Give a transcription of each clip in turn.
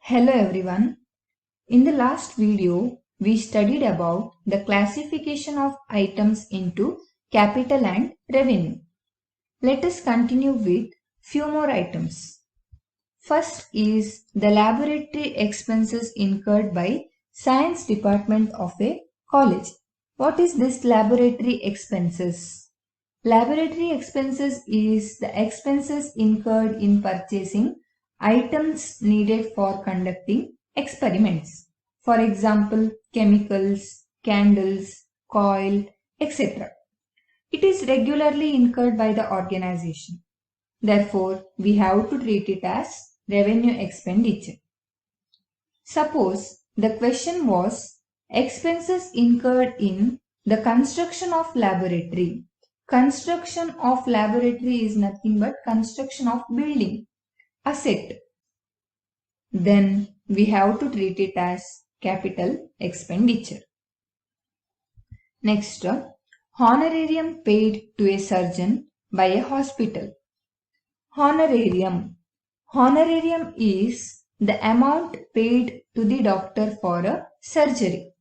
Hello everyone. In the last video, we studied about the classification of items into capital and revenue. Let us continue with few more items. First is the laboratory expenses incurred by science department of a college. What is this laboratory expenses? Laboratory expenses is the expenses incurred in purchasing items needed for conducting experiments. For example, chemicals, candles, coil, etc. It is regularly incurred by the organization. Therefore, we have to treat it as revenue expenditure. Suppose the question was expenses incurred in the construction of laboratory. Construction of laboratory is nothing but construction of building, asset. Then we have to treat it as capital expenditure. Next, honorarium paid to a surgeon by a hospital. Honorarium. Honorarium is the amount paid to the doctor for a surgery.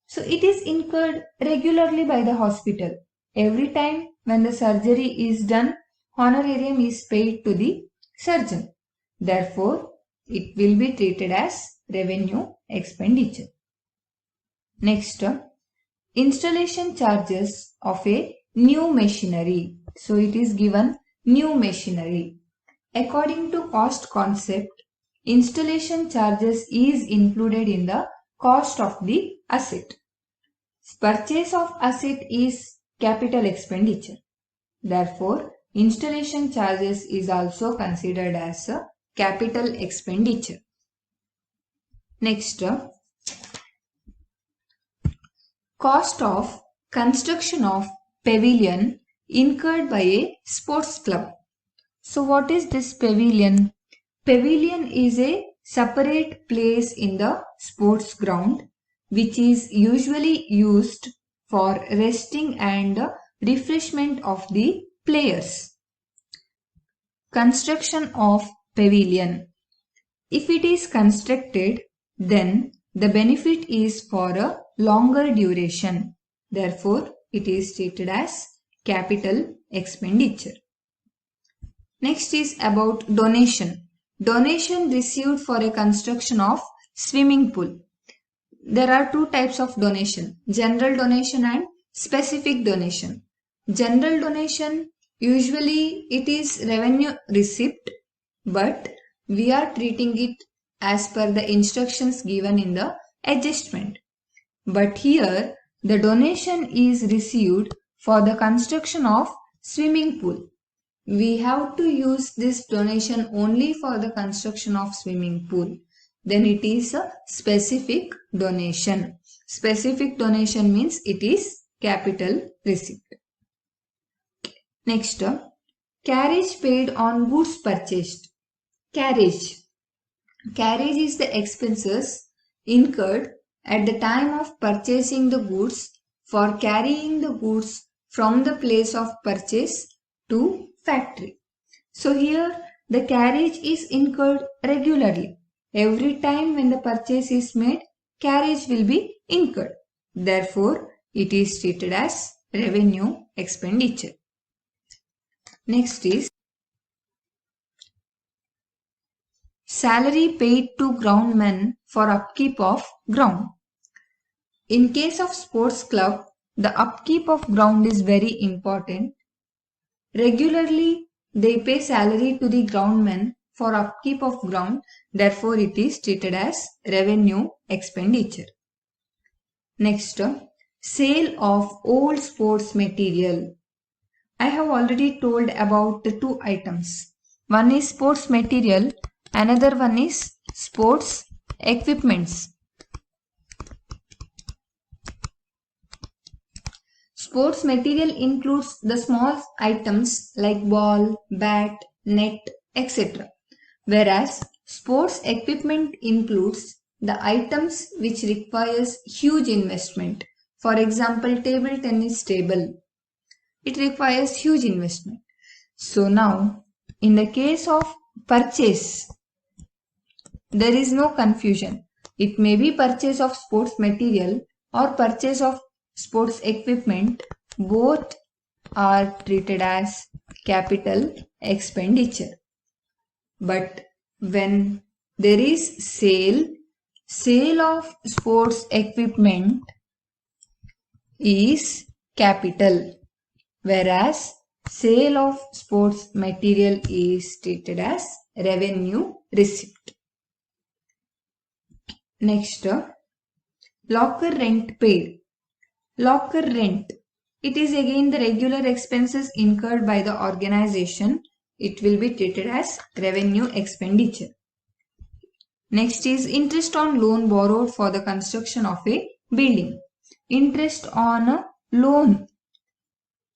So it is incurred regularly by the hospital. Every time when the surgery is done, honorarium is paid to the surgeon. Therefore, it will be treated as revenue expenditure. Next, installation charges of a new machinery. So it is given new machinery. According to cost concept, installation charges is included in the cost of the asset. Purchase of asset is capital expenditure. Therefore, installation charges is also considered as a capital expenditure. Next, cost of construction of pavilion incurred by a sports club. So what is this pavilion? Pavilion is a separate place in the sports ground which is usually used for resting and refreshment of the players. Construction of pavilion. If it is constructed, then the benefit is for a longer duration. Therefore, it is stated as capital expenditure. Next is about donation. Donation received for a construction of swimming pool. There are two types of donation, general donation and specific donation. General donation, usually it is revenue receipt, but we are treating it as per the instructions given in the adjustment. But here, the donation is received for the construction of swimming pool. We have to use this donation only for the construction of swimming pool. Then it is a specific donation. Specific donation means it is capital receipt. Next, carriage paid on goods purchased. Carriage. Carriage is the expenses incurred at the time of purchasing the goods for carrying the goods from the place of purchase to factory. So here the carriage is incurred regularly. Every time when the purchase is made, carriage will be incurred. Therefore, it is treated as revenue expenditure. Next is salary paid to groundmen for upkeep of ground. In case of sports club, the upkeep of ground is very important. Regularly, they pay salary to the groundmen for upkeep of ground. Therefore, it is treated as revenue expenditure. Next, sale of old sports material. I have already told about the two items. One is sports material, another one is sports equipments. Sports material includes the small items like ball, bat, net, etc. Whereas sports equipment includes the items which requires huge investment. For example, table tennis table. It requires huge investment. So now, in the case of purchase, there is no confusion. It may be purchase of sports material or purchase of sports equipment. Both are treated as capital expenditure. But when there is sale of sports equipment is capital, whereas sale of sports material is treated as revenue receipt. Next, locker rent paid. Locker rent. It is again the regular expenses incurred by the organization. It will be treated as revenue expenditure. Next is interest on loan borrowed for the construction of a building. Interest on a loan.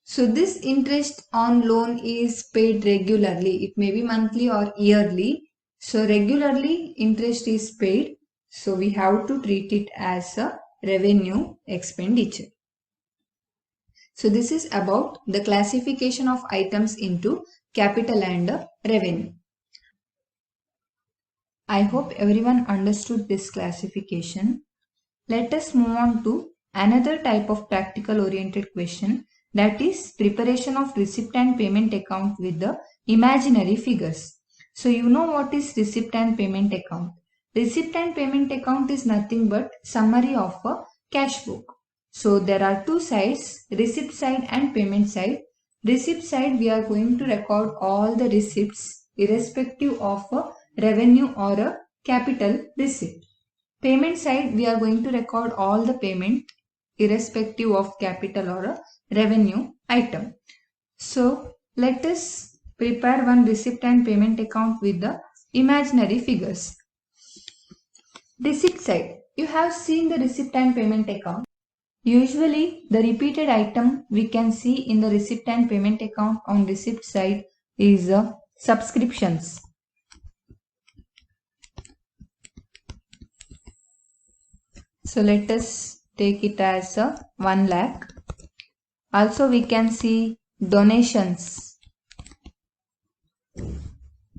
So this interest on loan is paid regularly. It may be monthly or yearly. So regularly interest is paid. So we have to treat it as a revenue expenditure. So this is about the classification of items into capital and revenue. I hope everyone understood this classification. Let us move on to another type of practical oriented question, that is preparation of receipt and payment account with the imaginary figures. So you know what is receipt and payment account. Receipt and payment account is nothing but summary of a cash book. So there are two sides, receipt side and payment side. Receipt side, we are going to record all the receipts irrespective of a revenue or a capital receipt. Payment side, we are going to record all the payment irrespective of capital or a revenue item. So let us prepare one receipt and payment account with the imaginary figures. Receipt side, you have seen the receipt and payment account. Usually the repeated item we can see in the receipt and payment account on receipt side is subscriptions. So let us take it as 1 lakh. Also we can see donations.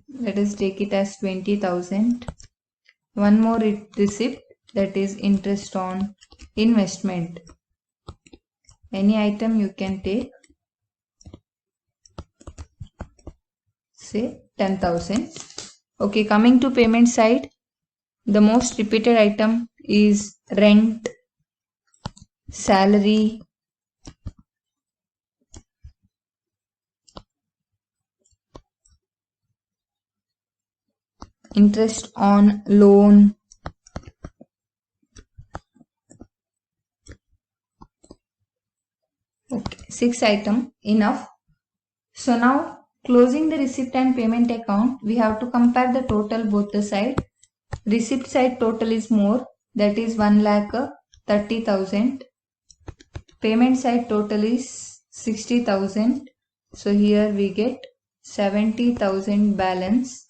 Let us take it as 20,000. One more receipt, that is interest on investment. Any item you can take, say 10,000. Okay, coming to payment side, the most repeated item is rent, salary, interest on loan, okay, 6 item enough. So now closing the receipt and payment account, we have to compare the total both the side. Receipt side total is more, that is 1,30,000. Payment side total is 60,000. So here we get 70,000 balance.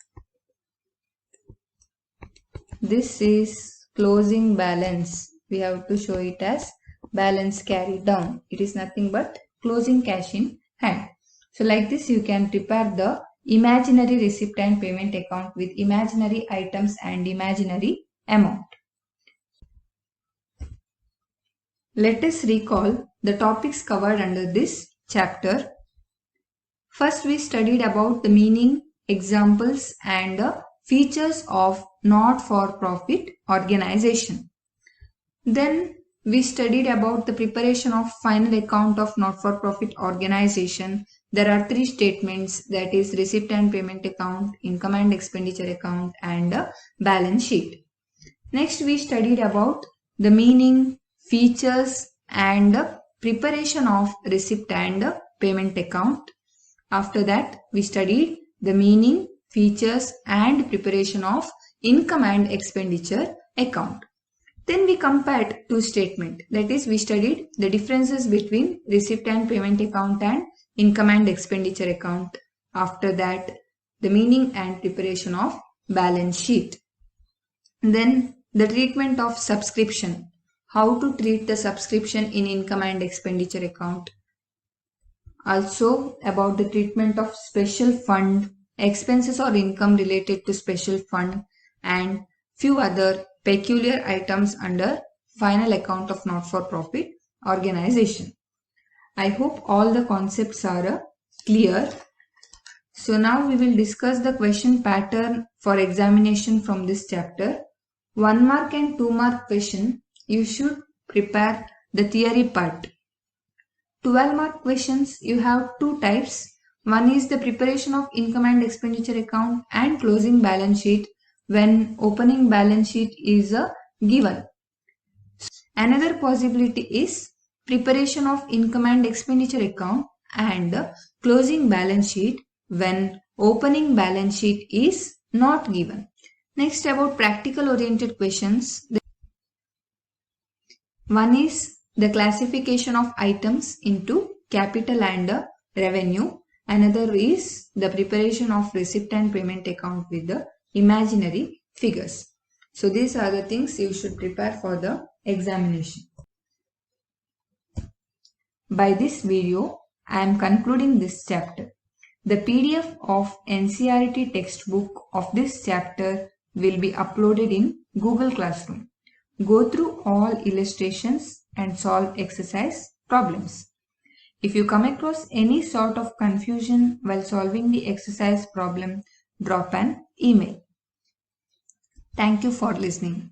This is closing balance. We have to show it as balance carried down. It is nothing but closing cash in hand. So like this you can prepare the imaginary receipt and payment account with imaginary items and imaginary amount. Let us recall the topics covered under this chapter. First we studied about the meaning, examples and features of not-for-profit organization. Then we studied about the preparation of final account of not-for-profit organization. There are 3 statements, that is receipt and payment account, income and expenditure account and balance sheet. Next we studied about the meaning, features and preparation of receipt and payment account. After that we studied the meaning, features and preparation of income and expenditure account. Then we compared 2 statements, that is we studied the differences between receipt and payment account and income and expenditure account. After that the meaning and preparation of balance sheet. Then the treatment of subscription, how to treat the subscription in income and expenditure account. Also about the treatment of special fund, expenses or income related to special fund and few other peculiar items under final account of not-for-profit organization. I hope all the concepts are clear. So now we will discuss the question pattern for examination from this chapter. 1 mark and 2 mark question, you should prepare the theory part. 12 mark questions, you have two types. One is the preparation of income and expenditure account and closing balance sheet when opening balance sheet is given. Another possibility is preparation of income and expenditure account and closing balance sheet when opening balance sheet is not given. Next, about practical oriented questions. One is the classification of items into capital and revenue. Another is the preparation of receipt and payment account with the imaginary figures. So these are the things you should prepare for the examination. By this video, I am concluding this chapter. The PDF of NCERT textbook of this chapter will be uploaded in Google Classroom. Go through all illustrations and solve exercise problems. If you come across any sort of confusion while solving the exercise problem, drop an email. Thank you for listening.